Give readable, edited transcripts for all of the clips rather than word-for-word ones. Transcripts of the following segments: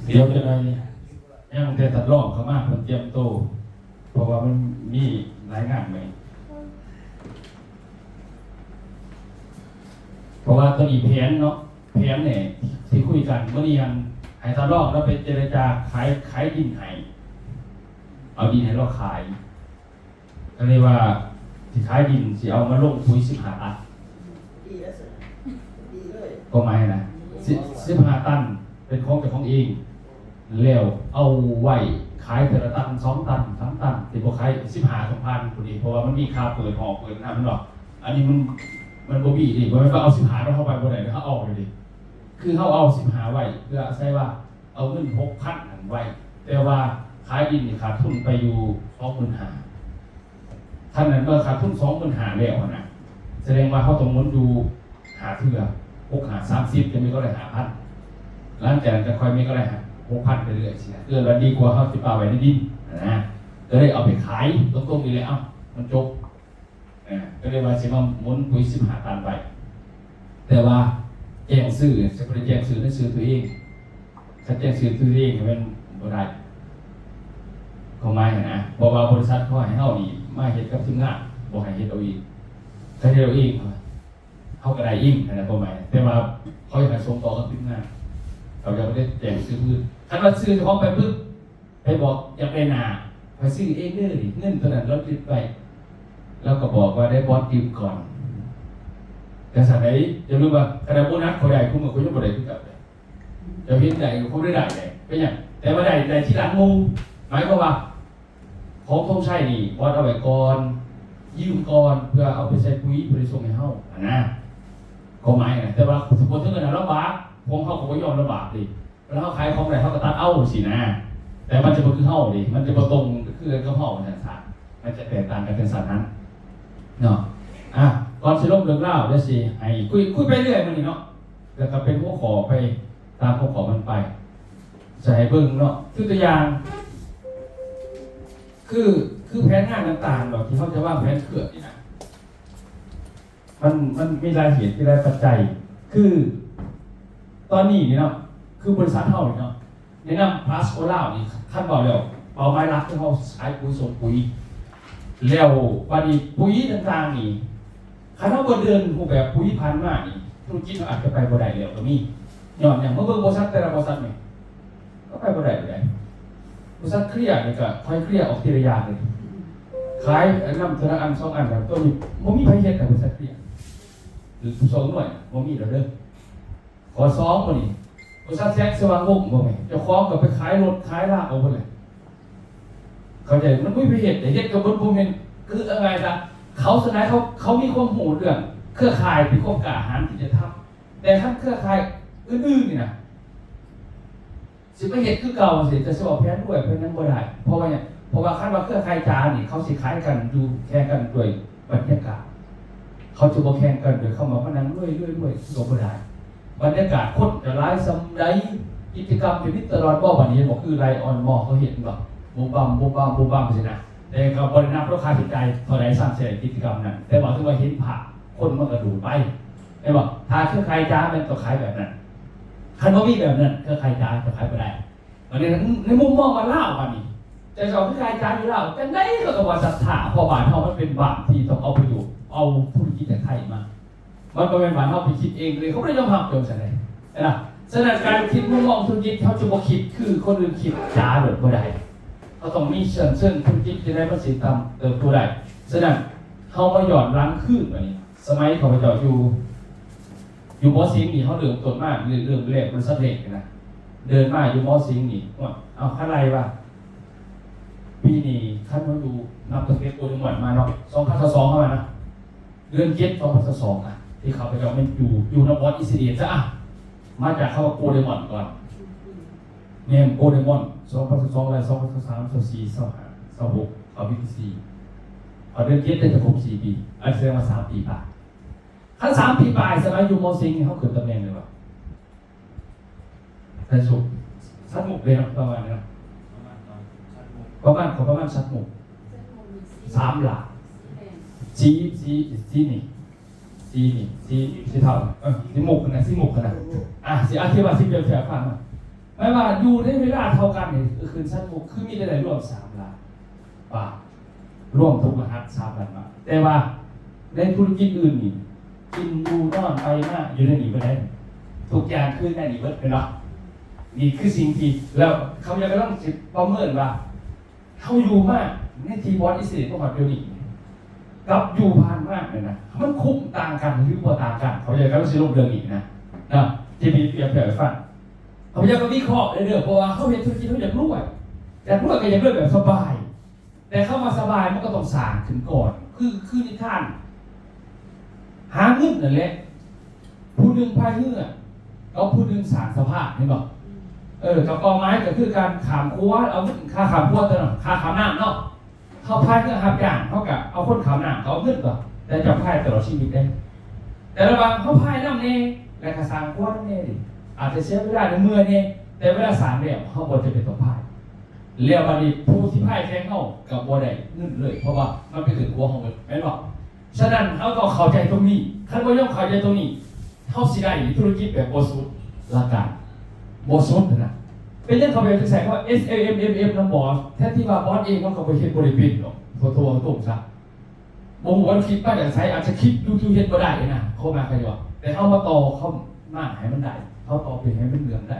เดี๋ยวจะได้ยังแต่ตัดลอกเขามากมันเตรียมโตเพราะว่ามันมีหลายงานไหมเพราะว่าตัวนี้แผนเนาะแผนเนี่ยที่คุยกันเมื่อนี้ยังให้ตัดลอกแล้วไปเจรจาขายดินให้เอาดินให้เราขายก็เรียกว่าที่ขายดินสิเอามาลงปุ๋ย15 ตันดีแล้วสิดีเลย ก็หมายนะ15 ตันเป็นของเจ้าของเองแล้วเอาไว้ขายแต่ละตัน2 ตัน3 ตันที่พวกขาย15-2,000พอดีเพราะว่ามันมีค่าเปิดหอเปิดน้ำมันหรอกอันนี้มันบ่มีดิบ่แม่นว่าเอา15แล้วเข้าไปบ่ได้เขาออกเลยดิคือเขาเอา15ไว้เพื่อใช้ว่าเอาเงิน6,000นั่นไว้แต่ว่าขายดินนี่ขาดทุนไปอยู่ 25,000ท่านนั้นเมื่อขาดทุน 25,000แล้วนะแสดงว่าเขาต้องหมุนดูหาเทื่อ30จะมีก็ได้5,000หลังจากนั้นจะค่อยมีก็ได้6,000ไปเรื่อยสิเกินแล้วดีกว่าเขาสิปาไว้ในดินนะก็เลยเอาไปขายตรงๆนี่เลยเอ้ามันจบก็เลยว่าสิมาหมุนปุ๋ย15 ตันไปแต่ว่าแจ้งซื้อจะไปแจ้งซื้อในซื้อตัวเองถ้าแจ้งซื้อตัวเองมันบ่ได้เขาไม่นะบอกว่าบริษัทเขาให้เฮานี่มาเฮ็ดกับทีมงานบ่ให้เฮ็ดเอาเองถ้าเฮ็ดเอาเองเขาก็ได้ยิ่งนะประมาณแต่ว่าเขาอยากให้ส่งต่อกับทีมงานเราจะไม่ได้แจ้งซื้อพื้นคันว่าซื้อเฉพาะไปปึ๊บไปบอกอยากได้นาไปซื้อเองเด้อดิเงินตัวนั้นเราติดไปแล้วก็บอกว่าได้บอสยืมก่อนแต่สัตว์ไหนจะรู้ว่าขณะโบนัสเขาได้คุ้มกับคุณยังบ่ได้ขึ้นกับเลยจะเห็นได้เขาได้เลยเป็นอย่างแต่ว่าได้ที่หลังงูหมายความว่าของทงชัยนี่บอสเอาไว้ก่อนยืมก่อนเพื่อเอาไปใช้ปุ๋ยบริส่งให้เฮานะเขาหมายนะแต่ว่าสมมติถ้าเกิดลำบากผมเขาก็ยอมลำบากดิแล้วเขาขายของอะไรเขาก็ตัดเอาสินะแต่มันจะบ่คือเฮาดิมันจะบ่ตรงคือกับเฮาในสารมันจะแตกต่างกันเป็นสัตว์นั้นเนาะก่อนสิลงเรื่องเล่าเดี๋ยวสิให้คุยไปเรื่อยมันนี่เนาะแล้วก็เป็นหัวข้อไปตามหัวข้อมันไปจะให้เบิ่งเนาะคือตัวอย่างคือแผนงานต่างๆแบบที่เขาจะว่าแผนเขื่อนนี่นะมันมีรายเหตุมีรายปัจจัยคือตอนนี้นี่เนาะคือบริษัทเท่านี่เนาะในนำพาสโคล่านี่ท่านบอกแล้วเป้าหมายหลักที่เขาใช้ปุ๋ยส่งปุ๋ยแล้ววันนี้ปุ๋ยต่างๆนี่คันเขาบ่เดินรูปแบบปุ๋ยพันธุ์มากนี่ธุรกิจมันอาจจะไปบ่ได้แล้วก็มีย้อนอย่างเมื่อเบิ่งบริษัทแต่ละบริษัทนี่ก็ไปบ่ได้บริษัทเคลียร์นี่ก็ค่อยเคลียร์ออกทีละอย่างเลยขายนำธนาคาร2 อันแบบตัวนี้บ่มีไผเฮ็ดแต่บริษัทเคลียร์หรือ2 หน่วยบ่มีแล้วเด้อขอ2บ่นี่บริษัทแซกสว่างวงบ่แม่เจ้าของก็ไปขายรถขายลากเอาหมดเลยเข้าใจมันบ่มีไผเฮ็ดแต่เฮ็ดกับบ่แม่นคืออะไรล่ะเขาสนายเขามีความหูเรื่องเครือข่ายเป็นความกล้าหาญที่จะทำแต่ถ้าเครือข่ายอื่นๆนี่นะสิไปเฮ็ดคือเก่าสิจะสอบแพ้ด้วยเพราะนั้นบ่ได้เพราะว่าคันว่าเครือข่ายจานี่เขาสิขายกันอยู่แข่งกันด้วยบรรยากาศเขาจะบ่แข่งกันโดยเข้ามาพนันด้วยก็บ่ได้บรรยากาศคนจะหลายซำใดกิจกรรมเป็นนิดตลอดบ่วันนี้บอกคือไลออนมอเขาเห็นบ่บูบัมสินะแต่ก็บ่ได้นับราคาสินใจเท่าใดสร้างเสร็จกิจกรรมนั้นแต่บอกถึงว่าเห็นภาพคนมันก็ดูไปได้บ่ถ้าเครือข่ายจามันก็ขายแบบนั้นคันบ่มีแบบนั้นเครือข่ายจาก็ขายบ่ได้อันนี้ในมุมมองว่าลาวว่านี่แต่สองเครือข่ายจาอยู่ลาวจังได๋ก็ว่าศรัทธาเพราะบ้านเฮามันเป็นบ้านที่ต้องเอาประโยชน์เอาธุรกิจจากไทยมามันบ่แม่นบ้านเฮาไปคิดเองเลยเขาบ่ได้ยอมรับจังซั่นได้นะฉะนั้นการคิดมุมมองธุรกิจเขาจะบ่คิดคือคนอื่นคิดจาเลยบ่ได้เขาต้องมีเชิงธุรกิจที่ได้ประสิทธิภาพเติบโตได้ฉะนั้นเขามาหย่อนล้างขึ้นแบบนี้สมัยเขาไปเจาะอยู่มอสิงนี่เขาเริ่มต้นมากเรื่องแรกบริษัทเล็กนะเดินมาอยู่มอสิงนี่ว่าเอาขั้นไรวะปีนี้ขั้นมาดูนับตั้งแต่ตัวจังหวัดมาเนาะ2022เข้ามานะเดือน7 2022อ่ะที่เขาไปเจาะมันอยู่นบอสอิสเดียซะอ่ะมาจากเขาโกเดมอนก่อนเนี่ยโกเดมอน2022อะไร2023 24 25 26เอา24เอาเดือน7ได้จะครบ4 ปีอันแสดงว่า3 ปีป่ะขั้น3 ปีปลายสมัยอยู่มอสิงเขาเกิดตำแหน่งเลยว่ะแต่สุดชัดหมุกเลยนะประมาณนี้นะประมาณชัดหมุก3 หลักสีนี่สีเท่าสีหมุกขนาดสีอธิบายสีเปลี่ยนแปลงฟังมา ไม่ว่าอยู่ในเวลาเท่ากันเนี่ยคืนสั้นมุกคือมีได้รวม3 ล้านบาทรวมทุกรหัส3 ล้านบาทแต่ว่าในธุรกิจอื่นนี่กินดูนอนไปมาอยู่ในนี้ไปได้ทุกอย่างคือในนี้เบิดเลยเนาะนี่คือสิ่งที่แล้วเขาจะต้องประเมินว่าเขาอยู่มากในทีบอสอิสระประวัติเดียวนี้กับอยู่ผ่านมากเลยนะมันคุ้มต่างกันหรือบ่ต่างกันเขาจะต้องซื้อลงเรื่องอีกนะที่มีเปรียบเทียบฟังเขาจะก็วิเคราะห์เรื่อยๆเพราะว่าเขาเห็นธุรกิจเขาอยากรวยก็อยากรวยแบบสบายแต่เข้ามาสบายมันก็ต้องสร้างถึงก่อนคือนิทานหาเงินนั่นแหละผู้หนึ่งพายเรือเอาผู้หนึ่งสร้างสภาพเห็นบ่กับกอไม้ก็คือการขามครัวเอาค่าขามครัวตัวนั้นค่าขามน้ำเนาะเขาพายเรือหับอย่างเขากับเอาคนขามน้ำเขาเอาเงินก่อนแต่จะพายตลอดชีวิตได้แต่ระหว่างเขาพายน้ำเนี่ยและกระสังครัวน้ำเนี่ยดิอาจจะเสียเวลาในเมื่อเนี่ยแต่เวลา3 เดือนเขาบอจะเป็นตัวพายเรียกว่าดีผู้ที่พายแข่งเขากับบัวได้เงินเลยเพราะว่ามันไปถึงครัวของมันไม่หรอกฉะนั้นเขาต้องเข้าใจตรงนี้ท่านว่าย่อมเข้าใจตรงนี้เขาสิได้ธุรกิจแบบโบสุดละกันโบสุดนะเป็นเรื่องเขาไปแสดงว่า SAMMM น้ำบอสแท้ที่ว่าบอสเองเขาไปเห็นบริปินหรอกตัวตรงซะบางวันคิดป้าแต่ใช้อาจจะคิดดูเห็นบ่ได้นะเขามาใครวะแต่เขามาต่อเขามากให้มันได้เขาต่อเป็นให้มันเหลืองได้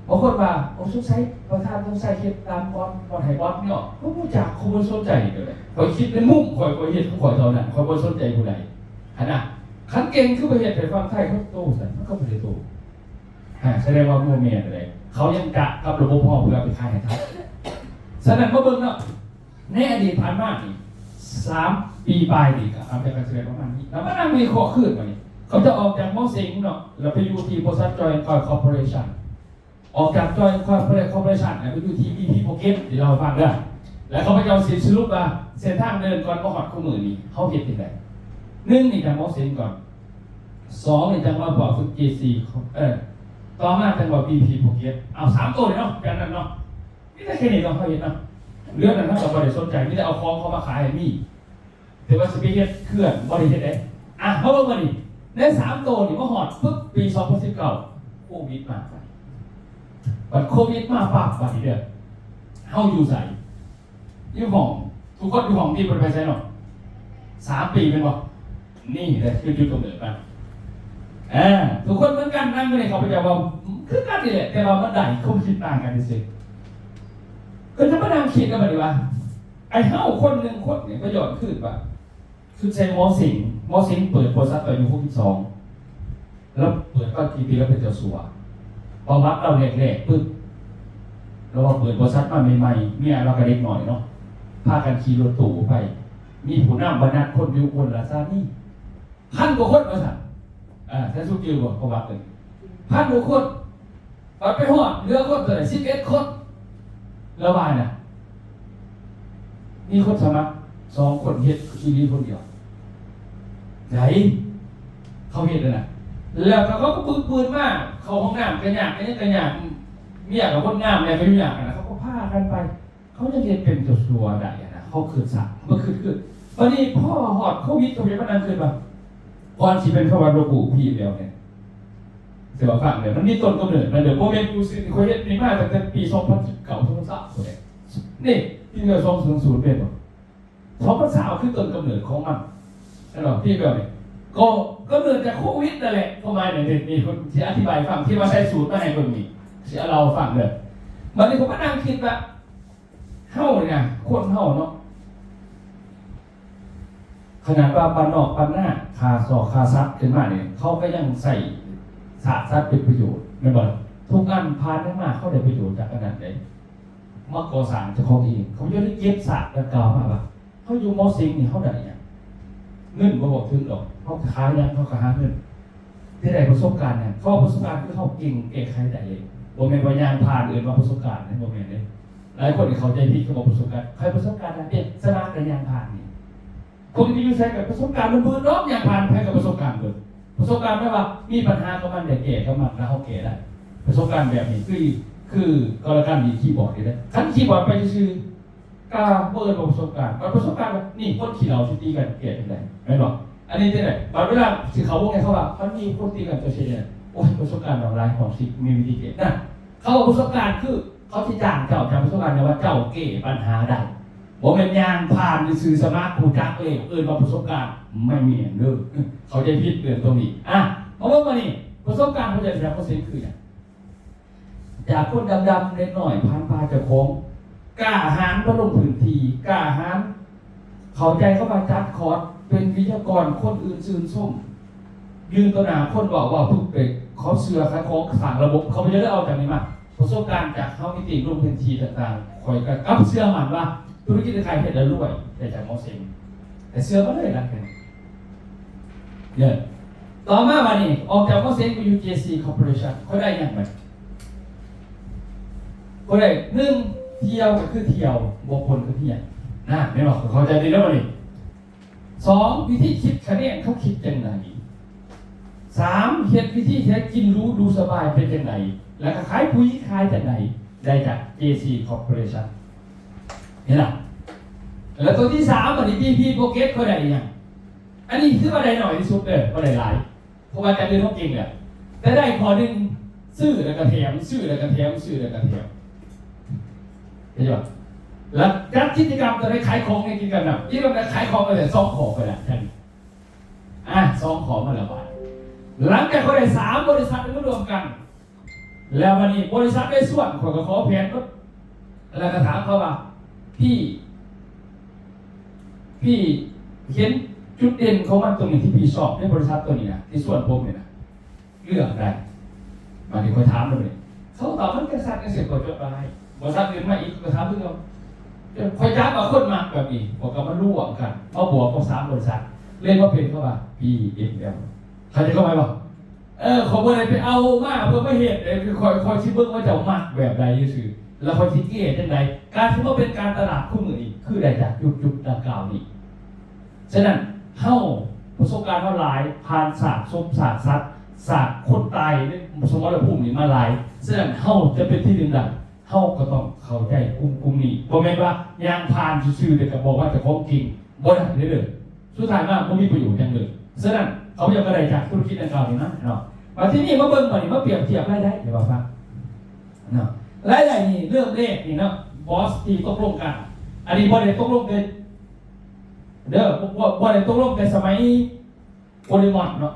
บางคนว่าโอ้สงสัยประธานต้องใส่คิดตามบอสไทยบอสเนี่ยก็รู้จักเขาไม่สนใจเลยคอยคิดเป็นมุ่งคอยเห็นคอยเท่านั้นคอยไม่สนใจผู้ใดขนาดขันเก่งคือไปเห็นไปฟังไทยเขาโตสันมันก็ไม่ได้โตแสดงว่าโมเมนต์อะไรเขายังกะกับระบบพ่อเพื่อไปขายให้ทับฉะนั้นมาเบิ่งเนาะในอดีตผ่านมานี่3 ปีปลายนี่ก็เอาไปการแสดงประมาณนี้แล้วมานั่งมีข้อขึ้นมานี่เขาจะออกจากมอสิงเนาะแล้วไปอยู่ที่บริษัทจอยคอยคอร์ปอเรชั่นออกจากจอยคอร์ปอเรชั่นไปอยู่ที่ BP Pocket ที่เราฟังได้แล้วเขาไปเอาสินสรุปว่าเส้นทางเดินก่อนมาหอดคู่มือนี่เขาเห็นยังไง1นี่จากมอสิงก่อน2นี่จากมาบอกฝึก JC ต่อมาจังหวัด BP Pocket เอา3 ตัวเลยเนาะแบบนั้นเนาะนี่ได้แค่นี้เราเขาเห็นเนาะเรื่องนั้นถ้าเราบริสุทธิ์ใจไม่ได้เอาของเขามาขายให้มีแต่ว่าสปีเฮ็ดเคลื่อนบริเฮ็ดได้เพราะว่ามันนี่ใน3 ตัวนี่มาหอดปุ๊บปี 2019 โควิดมาบัดโควิดมาปั๊บบัดนี้เด้อเฮาอยู่ใส่อยู่ห้องทุกคนอยู่ห้องที่บ่ไปใส่เนาะ3 ปีเป็นบ่นี่แหละคือจุดกำเนิดมันทุกคนเหมือนกันนั่งอยู่ในเขาไปจะว่าคือกันนี่แหละแต่ว่ามันได้คงคิดต่างกันสิคือถ้ามานั่งคิดกันมาดีว่าไอ้เฮาคนหนึ่งคนเนี่ยประโยชน์คือว่าคือใช้มอสิงเปิดบริษัทอายุ62แล้วเปิดก็กี่ปีแล้วเป็นเจ้าสัวพอวัดเราแรกๆปึ๊บเราเปิดบริษัทมาใหม่ๆเนี่ยเราก็เด็กหน่อยเนาะพากันขี่รถตู้ไปมีผู้นำบรรณาคนอยู่คนละซานี่1,000 กว่าคนมาสั่งแท้สุกิลบอกเขาวัดเลย1,000 กว่าคนปัดไปหอดเรือคนเท่าไหร่11 คนแล้วว่าน่ะมีคนสมัคร2 คนเฮ็ดชีวิตคนเดียวไหนเขาเฮ็ดเลยนะแล้วเขาก็ปืนมากเขาห้องน้ำกันยากกันนี่กันยากเมียกับคนงามอะไรก็อยู่อย่างนั้นเขาก็พากันไปเขาจะเฮ็ดเป็นตัวชัวได้นะเขาคืนสักเมื่อคืนตอนนี้พ่อหอดโควิดตัวนี้มันนั่งคืนแบบก่อนที่เป็นเข้าวันโรกูพี่เดียวเนี่ยเสียว่าฟังเลยมันมีต้นกำเนิดมันเดี๋ยวโมเมนต์ยูซิเขาเฮ็ดนี่มาตั้งแต่ปี 2019 เลยนี่ที่เงิน2000เป็นป่ะ2020คือต้นกำเนิดของมันใช่หรอพี่แบบนี้ก็กำเนิดจากโควิดนั่นแหละประมาณนี้มีคนที่อธิบายฟังที่มาใช้สูตรมาให้คนนี้เสียเราฟังเลยมันนี่ผมก็นั่งคิดว่าเฮ้าเนี่ยคนเฮ้าเนาะขนาดว่าปันนอกปันหน้าคาซอกคาซัดขึ้นมาเนี่ยเขาก็ยังใส่ศาสตร์ซัดเป็นประโยชน์ไม่บ่อยทุกงานพานได้มาเขาได้ประโยชน์จากขนาดไหนมาก่อสร้างเจ้าของเองเขาจะได้เก็บศาสตร์แล้วกล่าวมาว่าเขาอยู่มอสิงนี่เขาได้เนี่ยเงินบ่บอกถึงหรอกเขาขายยังเขาขายเงินที่ได้ประสบการณ์เนี่ยเขาประสบการณ์คือเขาเก่งใครได้เลยโมเมนต์ว่ายางผ่านอื่นมาประสบการณ์ในโมเมนต์นี้หลายคนที่เขาใจผิดเขาบอกประสบการณ์ใครประสบการณ์นะเนี่ยสมาร์ทกับยางผ่านนี่คนที่อยู่ใช้กับประสบการณ์มันเบื่อน้องอย่างผ่านแพ้กับประสบการณ์เบื่อประสบการณ์ไม่ว่ามีปัญหากับมันเด็กแก่กับมันแล้วเขาแก่ได้ประสบการณ์แบบนี้คือกรณีคีย์บอร์ดนี่นะขั้นคีย์บอร์ดไปชื่อกาเปิดประสบการณ์ประสบการณ์นี่คนขี่เราตีกันแก่ที่ไหนไม่หรอกอันนี้ที่ไหนบางเวลาสิเขาพวกนี้เขาว่าเขามีคนตีกันจะเชียร์โอ้ยประสบการณ์ของร้ายของสิมีวิธีเก่งนะ เขาบอกประสบการณ์คือเขาที่จ้างเจ้าจากประสบการณ์เนี่ยว่าเจ้าเก้ปัญหาได้ผมเป็นยางผ่านสื่อสมาร์ทคูจักเลยมาประสบการณ์ไม่มีเด้อเขาจะพิจเรื่องตรงนี้เพราะว่าวันนี้ประสบการณ์เขาจะแสดงว่าสิ่งคืออย่างจากคนดำๆเล็กหน่อยผ่านพาจะโค้งกล้าหาญก็ลงพื้นที่กล้าหาญเข้าใจเข้ามาจัดคอร์สเป็นวิทยากรคนอื่นซื่นส้มยืนตัวหนาคนบอกว่าทุกเด็กเขาเชื่อเขาของสั่งระบบเขาไม่ได้เอาจากนี้มาประสบการณ์จากเขามิติลงพื้นที่ต่างๆคอยกับเชื่อมันว่าธุรกิจใครเห็นแล้วรวยแต่จากมอเซงแต่เชื่อมาเลยนะเนี่ยต่อมาวันนี้ออกจากมอเซงไป UJC Corporation เขาได้ยังไงเขาได้หนึ่งเที่ยวก็คือเที่ยวบวกคนก็เที่ยวไม่บอกเขาใจดีแล้ววันนี้สองวิธีคิดคะแนนเขาคิดยังไงสามเห็นวิธีแท้กินรู้ดูสบายเป็นยังไงแล้วก็ขายปุ๋ยขายจากไหนได้จาก JC Corporation นี่แหละแล้วตัวที่สามอันนี้ BP Pocket เขาได้ยังอันนี้คือว่าได้หน่อยที่สุดเลยว่าได้หลายเพราะว่าการเรียนต้องจริงเนี่ยแต่ได้พอหนึ่งซื้อแล้วก็แถมซื้อแล้วก็แถมซื้อแล้วก็แถมเห็นไหมแล้วจัดกิจกรรมจะได้ขายของในกิจกรรมแบบที่เราได้ขายของไปเลย2 ของไปแล้วท่าน2 ของมาแล้วไปหลังจากเขาได้3 บริษัทมารวมกันแล้ววันนี้บริษัทได้ส่วนขอแผนก็แล้วก็ถามเขาว่าพี่เห็นจุดเด่นของมันตรงนี้ที่พี่ชอบในบริษัทตัวนี้นะที่ส่วนผมเนี่ยนะเลือกได้บางทีคอยถามเลยเขาตอบมันกระสับกระเสียบกดจดอะไรบริษัทอื่นมาอีกก็ถามเรื่องคอยจ้างมาคนมาแบบนี้บอกกับมันร่วมกันเอาบวกกับ3 บริษัทเล่นว่าเป็นเข้ามา PFL ใครจะเข้าไปบอกเขาเมื่อไรไปเอามากเพื่อไม่เห็นเลยคอยชิบเบิ้งว่าจะมากแบบใดยี่สื่อแล้วคอยคิดเก๋จังไดการที่ว่าเป็นการตลาดคู่มือนี้คือได้จากยุคดังกล่าวนี้ฉะนั้นเข้าประสบการณ์มาหลายผ่านศาสตร์สมศาสตร์ซัดศาสตร์คนตายในสมรภูมินี้มาหลายฉะนั้นเข้าจะเป็นที่หนึ่งดังเข้าก็ต้องเข้าใจกลุ่มนี้เพราะแม้ว่ายางผ่านชื่อเด็กก็บอกว่าจะของจริงบ่ได้เลยสุดท้ายมากไม่มีประโยชน์อย่างเลยฉะนั้นเขาอยากกระไรจากธุรกิจดังกล่าวนี้นะเนาะมาที่นี่มาเบิ่งก่อนนี่มาเปรียบเทียบรายได้เดี๋ยวฟังเนาะรายได้นี่เริ่มเลขนี่เนาะบอสที่ตกลงกันอันนี้บอสได้ตกลงกันบอสได้ตกลงกันสมัยโอลิมอนเนาะ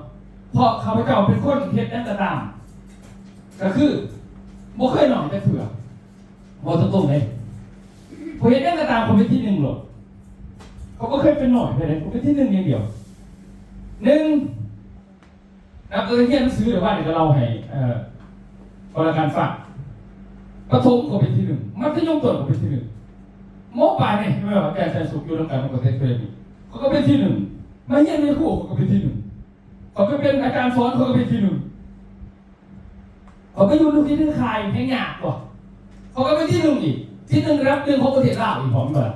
เพราะข้าพเจ้าเป็นคนเฮ็ดนั่นก็ตามก็คือบ่เคยหน่อยแต่เถื่อบอสตรงๆเลยพอเฮ็ดนั่นก็ตามเขาเป็นที่1หรอกเขาก็เคยเป็นหน่อยไปเลยเขาเป็นที่1อย่างเดียวนับตัวเทียนซื้อหรือว่าเดี๋ยวเราให้กรการฝากประถมก็เป็นที่1มัธยมต้นก็เป็นที่1ม.ปลายเนี่ยไม่ว่าแกใส่สุกอยู่ตรงกลางมันก็เทสนี่เขาก็เป็นที่1มาเรียนในครูเขาก็เป็นที่1เขาก็เป็นอาจารย์สอนเขาก็เป็นที่1เขาก็อยู่ทุกที่ที่ใครแห่งหยาบกว่าเขาก็เป็นที่1อีกที่1รับ1ของประเทศลาวอีกพร้อมกัน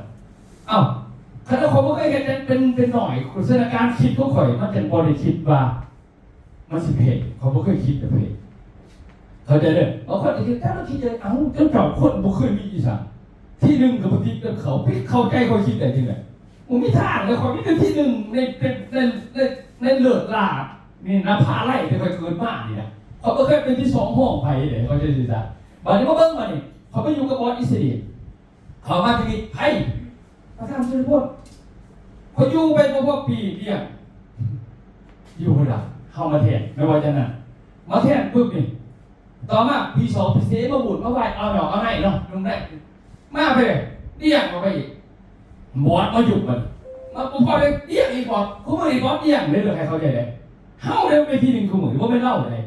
คณะเขาไม่เคยเห็นเป็นหน่อยสถานการณ์คิดเขาข่อยมันเป็นบริคิดว่ามันสิเพจเขาไม่เคยคิดแต่เพจเขาใจเลยบางคนคิดแต่เราคิดเลยเจ้าคนไม่เคยมีอีสานที่1กับบางทีเขาเข้าใจเขาคิดแต่ที่ไหนมันไม่ทางเลยเขาไม่เป็นที่1ในเลือดลาดนี่น้ำพาไล่แต่เขาเกินมากนี่นะเขาไม่เคยเป็นที่2 ห้องไปเลยเขาจะสื่อสารบัดนี้มาเบิ้งมานี่เขาไปอยู่กับบอสอิสรีเขามาที่นี่ไพ่มาทำช่วยพวกเขาอยู่ไปพวกปีเดียวอยู่คนละเข้ามาแทนไม่ว่าจะนั่นมาแทนปุ๊บนี่ต่อมาปี2ปี3มาบุญมาไหวเอาดอกเอาไหนเนาะลงได้มาไปเลยเดี่ยงมาไปอีกบอสมาหยุดมันมาพอเลยเดี่ยงอีกบอสเขาไม่ได้บอสเดี่ยงเลยเลยใครเข้าใจเลยเฮ้าเลยไปที1คือเหมือนว่าไม่เล่าเลย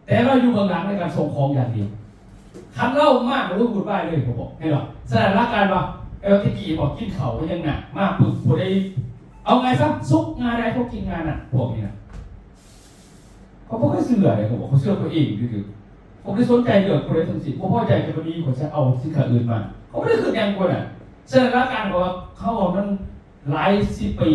แต่เราอยู่เบื้องหลังในการส่งของอย่างเดียวคันเล่ามากรู้บุญไหวเลยผมบอกให้หรอแสดงรักการว่าที่กี่บอกกินเขาก็ยังหนักมากปุ๊บพอได้เอาไงซะซุกงานใดเขากินงานน่ะพวกนี้นะเขาไม่ค่อยเสื่อเลยเขาบอกเขาเสื่อตัวเองคือผมไม่สนใจเรื่องคนใดทั้งสิ้นผมพอใจกับคนนี้ผมจะเอาสิ่งอื่นมาเขาไม่ได้คืออย่างคนอ่ะแสดงรักการบอกว่าเขาบอกมันหลาย10 ปี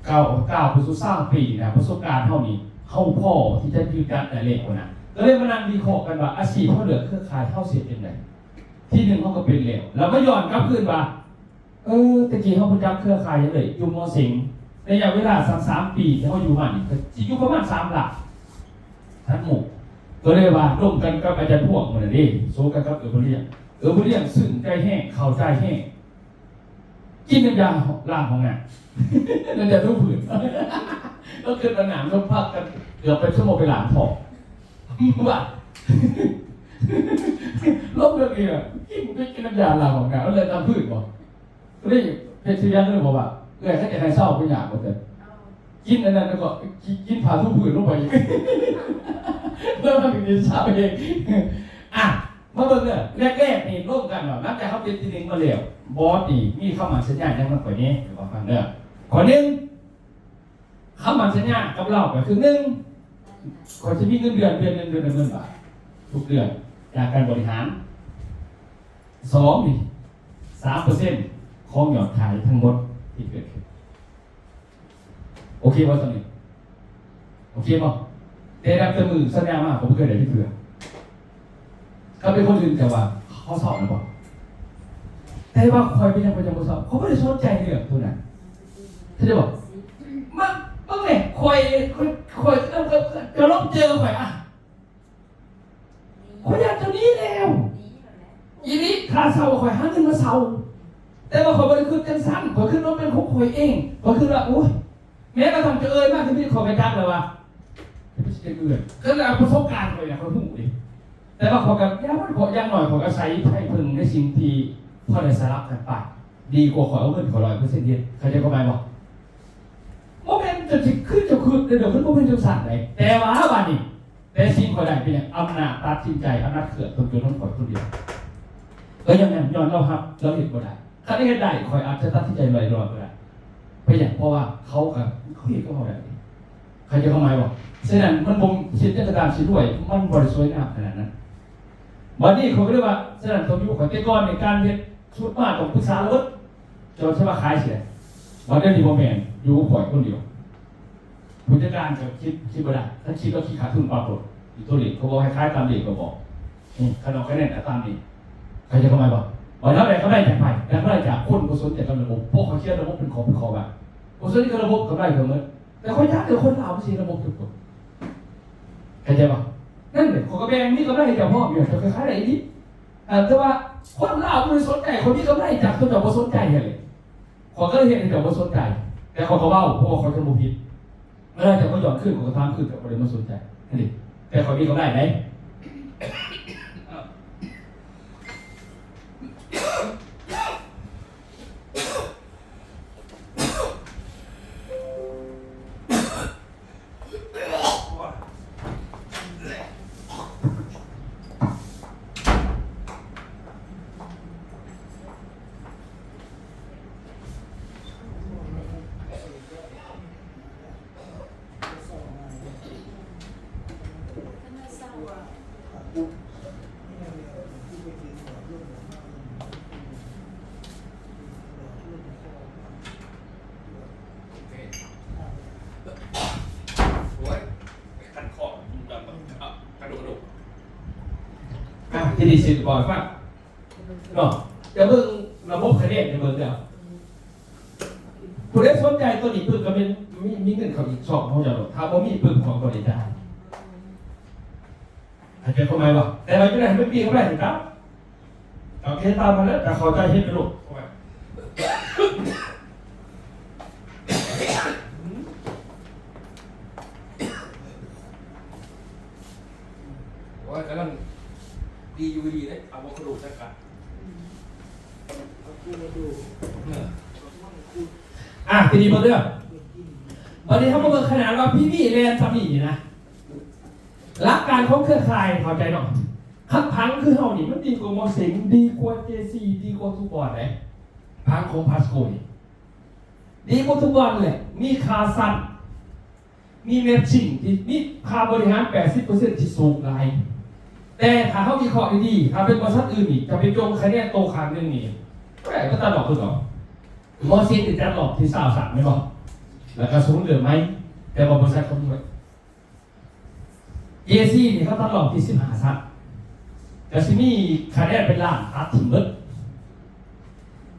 9ไปสู่3 ปีนะประสบการณ์เท่านี้เขาพ่อที่จะยืนยันแต่เล็กคนน่ะก็เลยมานั่งวิเคราะห์กันว่าอาชีพเขาเหลือเครือข่ายเท่าเสียเป็นไงที่1เขาก็เป็นแล้วแล้วไม่ย้อนกลับคืนว่าตะกี้เขาประจำเครือข่ายยังเลยอยู่ม.สิงระยะเวลา3 ปีที่เขาอยู่มันก็จะอยู่ประมาณ3 หลักทั้งหมด ก็เลยว่าร่วมกันกับอาจารย์พวกเหมือนนี่โซกันกับบุเรียงซึ่งใจแห้งเข่าใจแห้งกินน้ำยาล้างของงานนั่นจะทุกผืนก็เกิดปัญหาต้องพักกันเกือบไปชั่วโมงไปหลังพอว่าลบเรื่องนี้กินน้ำยาล้างของงานแล้วเลยทำพืชบอกก็เลยเพชรยันเลยบอกว่าแค่จะให้เศร้าเป็นอย่างหมดเลยกินอันนั้นแล้วก็กินผ่าทุกผืนลงไปอีกเริ่มทำอย่างนี้ช้าไปเองอ่ะมาเบิ่งเนี่ยแรกๆนี่ร่วมกันหรอนักจากเขาเป็นทีนึงมาเร็วบอสนี่มีเข้ามาสัญญาณยังมากกว่านี้เดี๋ยวฟังเด้อข้อหนึ่งเข้ามาสัญญาณกับเราก็คือหนึ่งขอจะมีเงินเดือนบาททุกเดือนจากการบริหารสองนี่3%ของยอดขายทั้งหมดที่เกิดขึ้นโอเคป่ะตอนนี้โอเคป่ะแต่รับแต่มือสัญญามากผมไม่เคยได้ที่เพื่อเขาเป็นคนอื่นแต่ว่าเขาสอบนะป่ะแต่ว่าคอยเป็นยังประจำสอบเขาไม่ได้สนใจเรื่องตัวนั้นเขาจะบอกมันไงคอยจะลบเจอคอยอ่ะคอยอยากตัวนี้แล้วอีนี้ค่าเช่าคอยหาเงินมาเช่าแต่ว่าคอยบริขึ้นจังสั้นคอยขึ้นรถเป็นของคอยเองคอยขึ้นว่าโอ้ยแม้กระทั่งจะเอ่ยมากที่พี่ขอไปจักเลยว่าไม่ใช่เอื่นก็เลยเอาประสบการณ์ไปเนี่ยเขาหูดิแต่ว่าขอกับยังหน่อยขออาศัยให้พึงในสิ่งที่พอได้สาระกันไปดีกว่าขอเอาเงินขอ100%เดียวเขาจะเข้าใจบอกโมเมนต์จะขึ้นเดี๋ยวขึ้นโมเมนต์จะสั่นเลยแต่ว่าวันนี้แต่สิ่งขอได้เป็นอย่างอำนาจตัดสินใจอำนาจเขื่อนตรงจุดนั้นขอคนเดียวก็ยังไงย้อนเราครับเราเห็นก็ได้ถ้าได้เห็นได้คอยอาจจะตัดสินใจลอยๆก็ได้ไปอย่างเพราะว่าเขาเห็นก็เขาได้ใครจะเข้ามาบอกฉะนั้นมันบ่มชิ้นจักรดานชิ้นด้วยมันบริสุทธิ์งามขนาดนั้นวันนี้เขาเรียกว่าฉะนั้นเขาอยู่ของเตก้อนในการเห็นชุดมาของผู้สาวรถจนใช่ว่าขายเสียวันนี้ดีโมเมนต์อยู่ข่อยคนเดียวผู้จัดการจะคิดบ่ได้ถ้าคิดก็คิดขาดทุนปรากฏอยู่ตัวเหล็กเขาบอกให้คล้ายตามเหล็กก็บอกขนมคะแนนตามนี้ใครจะเข้ามาบอกวันนั้นเขาได้จากใครแล้วเขาได้จากคนกุศลจากระบบพวกเขาเชื่อระบบเป็นของแบบกุศลที่ระบบเขาได้เขาเมื่อแต่เขายากเดี๋ยวคนเราไม่ใช่ระบบทุกคนเข้าใจป่ะนั่นเนี่ยของกระแบงนี่ก็ได้จากพ่ออยู่แต่คล้ายๆอะไรนี้แต่ว่าคนเราไม่สนใจคนที่เขาได้จากตัวแบบว่าสนใจเลยขอก็เลยเห็นแบบว่าสนใจแต่เขาเล่าเพราะเขาจะมุผิดเมื่อไรแต่เขาหย่อนขึ้นเขาทำขึ้นแต่เขาเลยมาสนใจนี่แต่เขามีเขาได้ไหมที่ดีสิบอกว่าเนาะจะเบิ่งระบบคะแนนจะเบิ่งแล้วผู้ใดสนใจตัวนี้ปึ๊บก็เป็นมีเงินเขาอีก2เขาจะหรอกถ้าบ่มีปึ๊บของตัวนี้ได้อาจจะเข้าใจบ่แต่เราจะได้ไม่ปีเขาได้ครับโอเคตามมาแล้วแต่เขาใจเฮ็ดไปลูกว่ากำลังดีอยู่ดีเลยเอากระดูกสักการทีนี้มาเรื่องวันนี้เขามาเบิกขนาดว่าพี่เรียนสามีนะหลักการของเครือข่ายเข้าใจหน่อยคัดพังคือเฮานี่มันดีกว่ามอสิงดีกว่าเจซีดีกว่าทุกบอลเลยพังของพาสโกนี่ดีกว่าทุกบอลเลยมีคาสั้นมีเมชชิ่งที่มีคาบริหาร 80% ที่สูงหลายแต่ถ้าเขาวิเคราะห์ดีๆถ้าเป็นบริษัทอื่นอีกจะเป็นจงคะแนนโตคางเรื่องนี้ก็ตลอดคือก่อนมอซีติดจัดหลอกที่23ไม่บอกแล้วก็สูงเหลือไหมแต่บริษัทเขาด้วยเอซี่นี่เขาตลอดที่15ซัดแต่ซิมี่คะแนนเป็นล้านตัดถึงเบิด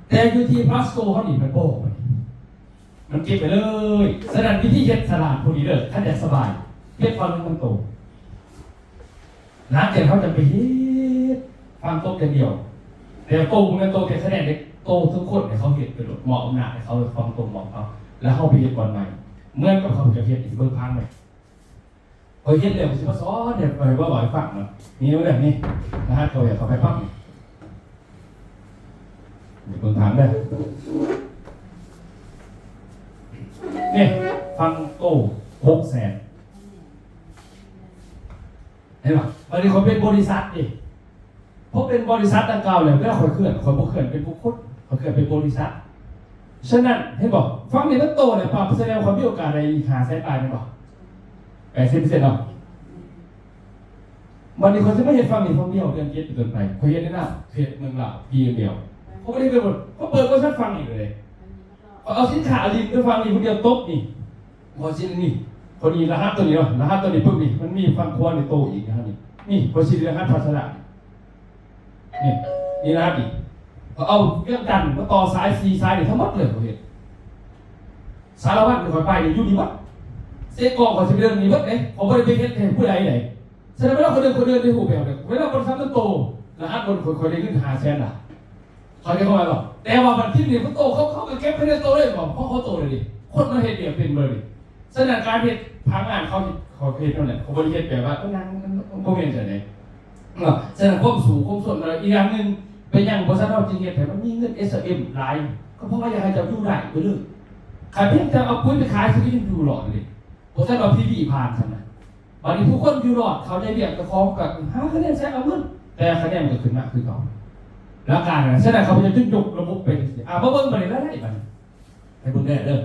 แต่อยู่ที่พลาสโกเขาหนีมันโป้มันเก็บไปเลยสนั่นวิธีเฮ็ดสลาดพวกนี้เลยถ้าแดดสบายเฮ็ดฟันมันโต หลังจากเขาจะไปเฮ็ดฟังโต๊ะเดียวแต่โต๊ะมันโต๊ะแค่คะแนนเด็กโต๊ะทุกคนเนี่ยเขาเห็นเป็นเหมาะหนาเขาฟังตรงเหมาะเขาแล้วเขาไปเฮ็ดก่อนใหม่เมื่อก็เขาจะเฮ็ดอีกเบิ่งพังเลยเขาเฮ็ดเร็วสิมาสอนเนี่ยไปว่าบ่อยฟังเนาะนี่แบบนี้นะฮะเขาอยากเขาไปฟังเบิ่งพังได้นี่ฟังโต๊ะ600,000เห็นป่ะบางทีคนเป็นบริษัทดิเพราะเป็นบริษัทดังกล่าวเลยก็คนเคลื่อนคนบุคคลเป็นบุคคลเขาเคลื่อนเป็นบริษัทฉะนั้นให้บอกฟังในตั้งโตเนี่ยปรับแสดงความมีโอกาสในหาแสนตายไหมบอก80%หรอวันนี้คนจะไม่เห็นฟังในฟังเดียวเรื่องเย็ดเกินไปเขาเห็นได้หน้าเพจเมืองลาวปีเดียวเขาไม่ได้เป็นหมดเขาเปิดก็ชัดฟังอีกเลยเอาสินค้าลินไปฟังนี่คนเดียวตบนี่พอชิ้นนี่คนนี้รหัสตัวนี้เนาะรหัสตัวนี้ปุ๊บนี่มันมีฟังควรในโตอีกนะครับนี่พอชิ้นรหัสภาษานี่นะครับอีกเอาเรื่องกันมาต่อสายซีสายนี่ทั้งหมดเลยเขาเห็นสารวัตรคอยไปนี่อยู่นี่วัดเสกองเขาจะไปเดินนี่วัดเนี่ยเขาไม่ได้ไปเฮ็ดแทนผู้ใดไหนแสดงว่าเขาเดินในหูแบบเนี่ยเวลาคนทำต้นโตรหัสคนคอยได้เงิน500,000ล่ะเขาจะเข้ามาบอกแต่ว่ามันที่นี่เขาโตเขาก็เก็บให้ได้โตเลยบอกเพราะเขาโตเลยดิคนมาเฮ็ดเดี่ยวเป็นเบอร์ดิสถานการณ์เฮ็ดพังงานเขาเฮ็ดนั่นแหละเขาบริเฮ็ดแบบว่าก็นั่งเขาเห็นแต่ไหนแสดงความสูงความส่วนอะไรอีกอย่างหนึ่งเป็นอย่างบริษัทเราจริงเหตุแต่มันมีเงิน SME หลายก็เพราะว่าอยากให้จะอยู่ได้ไปเลยขายเพียงแต่เอาปุ๋ยไปขายซื้อที่อยู่หลอดเลยบริษัทเราพีวีผ่านใช่ไหมวันนี้ทุกคนอยู่หลอดเขาได้เรียกกระคองกับคะแนนใช้เอาเงินแต่คะแนนมันก็ขึ้นมากคือเขาแล้วการนะฉะนั้นเขาจะจุดระบบไปมาเบิ้งไปเลยแล้วได้บ้างให้เบิ้งได้เด้อ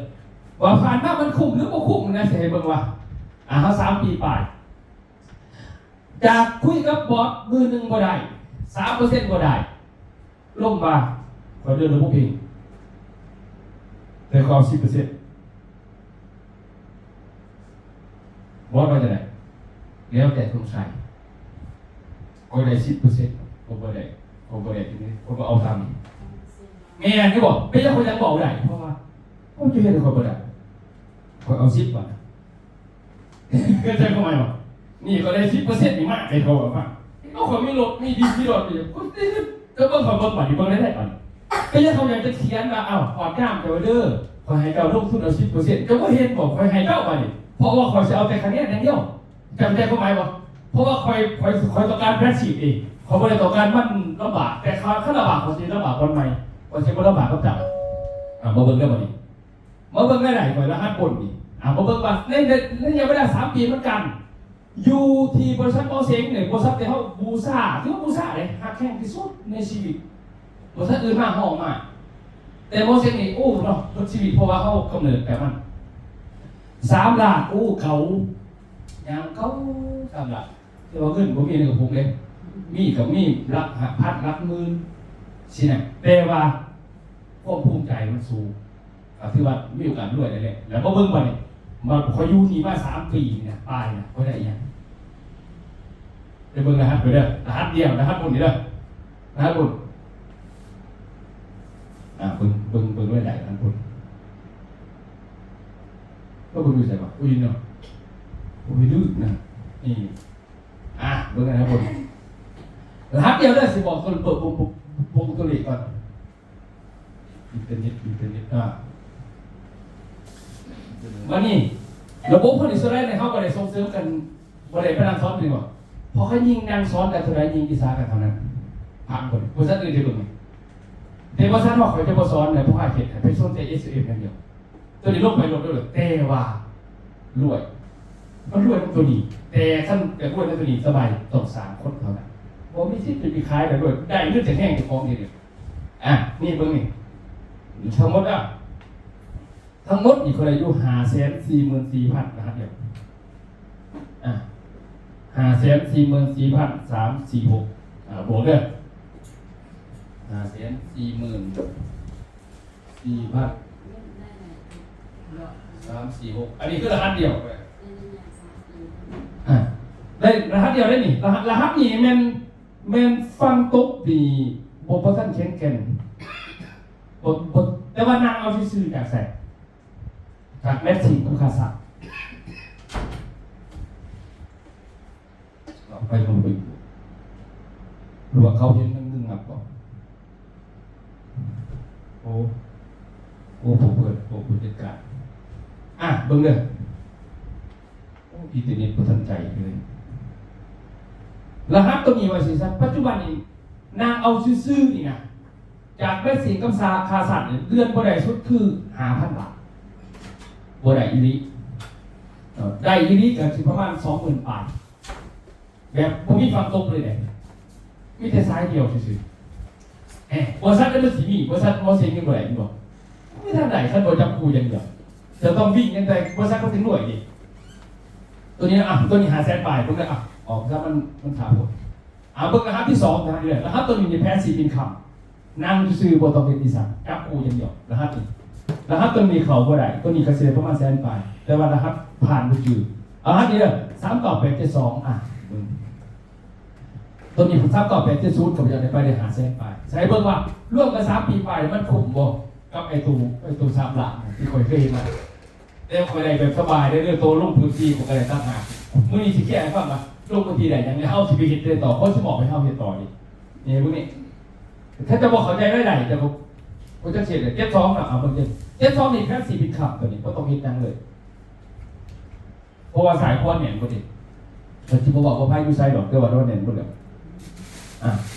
ว่าผ่านมามันคุ้มหรือไม่คุ้มนะเสียให้เบิ้งว่าเขา3 ปีป่ายจากคุยกับบอสมือหนึ่งบ่ได้3%บ่ได้ลงมาขอเดือนละพวกเองแต่ขอ10%บอสมาจากไหนแล้วแต่สงสัยก็ได้10%ก็บ่ได้ทีนี้ผมก็เอาตามแม่ที่บอกไม่ใช่คนยังบอกได้เพราะว่าผมจะเห็นคนบ่ได้คนเอา10ก่อนก็จะเข้ามาบอกนี่ก็ได้10%นี่มากไอ้เขาบอกว่าเอาคนไม่ลดไม่ดีที่ลดไปก็ได้ก็เบิ่งเขาเบิ่งก่อนดีเบิ่งได้ก่อนก็ยังเขาอยากจะเขียนว่าขอดจ้ามเจ้าเด้อขอให้เจ้าลงทุนเอา10%ก็เห็นบอกขอให้เจ้าไปเพราะว่าขอจะเอาแต่คะแนนอย่างเดียวจำใจเข้าไปบ่เพราะว่าคอยต้องการแพสซีฟเองเขาไม่ได้ต้องการมันลำบากแต่เขาลำบากเขาจะลำบากคนใหม่เขาจะไม่ลำบากเขาจับมาเบิ่งได้บ่นี่มาเบิ่งได้ไหนก่อนรหัสปนนี่มาเบิ่งว่าเล่นยังไม่ได้3 ปีเหมือนกันอยู่ที่บริษัทโอเซงเนี่ยบริษัทที่เขาบูซ่าที่เขาบูซ่าเลยหักแข้งที่สุดในชีวิตบริษัทอื่นมากห้องมากแต่โอเซงนี่โอ้เนาะรถชีวิตเพราะว่าเขากำเนิดแต่มัน3 ล้านโอ้เขาอย่างเขา3 ล้านที่ว่าขึ้นผมมีในกับผมเลยมีกับมีรักพัดรักมือสินะแต่ว่าความภูมิใจมันสูงถือว่ามีโอกาสด้วยเลยแหละแล้วก็เบิ่งไปมาพออยู่นี่มา3 ปีเนี่ยตายนะก็ได้ยังไปเบิ่งรหัสไปเด้อรหัสเดียวรหัสบนนี่เด้อรหัสบนเบิ่งไว้ได้รหัสบนก็เบิ่งดูใส่ป่ะอุ้ยเนาะอุ้ยดื้อนะนี่เบิ่งรหัสบนรหัสเดียวได้สิบอกคนเปิดวงตัวเลขก่อนอินเทอร์เน็ตวันนี้ระบบผลิตโซลาร์ในเขาบริส่งเสริมกันบริษัทพนักซ้อนดีกว่าพอเขายิงนางซ้อนแต่เท่าไรยิงกีฬากันเท่านั้นผ่านคนบริษัทอื่นจะดูไหมแต่บริษัทว่าเขาจะมาซ้อนในพวกอาเขตไปซ้อนแต่ SFM อย่างเดียวตัวนี้ลงไปลงด้วยแต่ว่ารวยมันรวยตัวนี้แต่ขั้นแต่รวยตัวนี้สบายต้อง3 คนเท่านั้นผมไม่ใช่จะไปขายแต่รวยได้เงินจากแห้งจากฟองเดียวนี่เบิ้งนี่ทั้งหมดอีกคนอายุ544,000นะครับเดี๋ยว544,346บวกด้วย544,346อันนี้คือรหัสเดียวได้รหัสเดียวได้นี่รหัสนี่แม่นฟังตุ๊กดีบทท่านเขียนเก่งบทแต่ว่านางเอาซื่อๆจากแสงจากแมสซี่คุณคาซา ไปลงไปหรือว่าเขาเห็นทั้งนึงงับก่อนโอ้ผมเปิดผู้จัดการเบิ่งเด้ออินเทอร์เน็ตบ่ทันใจเลยรหัสตัวนี้ว่าสิซัปัจจุบันนี้นางเอาซื่อๆนี่นะจากแม่สิงกับคาสัตว์เดือนบ่ได้สุดคือ 5,000 บาทบ่ได้อีหลีได้อีหลีก็สิประมาณ 20,000 บาทแบบบ่มีฝั่งตรงเลยเนี่ยมีแต่ซ้ายเดียวซื่อๆบริษัทนั้นมันสิมีบริษัทบ่เซ็งกันบ่ได้บ่ไม่ทันได้คันบ่จับคู่อย่างเดียวจะต้องวิ่งกันแต่บริษัทเขาถึงหน่วยดิตัวนี้ตัวนี้500,000 บาทเพิ่นก็ออกซะมันขาดหมดเบิ่งรหัสที่2นะเด้อรหัสตัวนี้นี่แพ้4เป็นคำนั่งซื่อบ่ต้องเป็นอีสานจับคู่อย่างเดียวรหัสนี้รหัสตัวนี้เขาบ่ได้ตัวนี้ก็สิได้ประมาณ100,000 บาทแต่ว่ารหัสผ่านบ่จือรหัสนี้เด้อ39872ตัวนี้ผม39870ก็จะได้ไปได้500,000 บาทใช้เบิ่งว่าร่วมกัน3 ปีไปมันคุ้มบ่กับไอ้ตู้3หลักที่ค่อยเคยมาแต่ค่อยได้แบบสบายได้เรื่องโตลงพื้นที่ของอะไรต่างหากมื้อนี้สิแก้ให้ฟังว่าลงพื้นที่ได้ยังไงเฮาสิไปเฮ็ดได้ต่อเขาสิบอกให้เฮาเฮ็ดต่อดินี่พวกนี้ถ้าจะบอกเข้าใจได้แต่ผมจะเสียเลย72น่ะเบิ่ง72นี่แค่4เป็นคำตัวนี้บ่ต้องเฮ็ดหยังเลยเพราะว่าสายควนเนี่ยบ่ดิแต่ที่ผมบอกว่าไผอยู่ไสดอกแต่ว่าโดนเน้นบ่แล้ว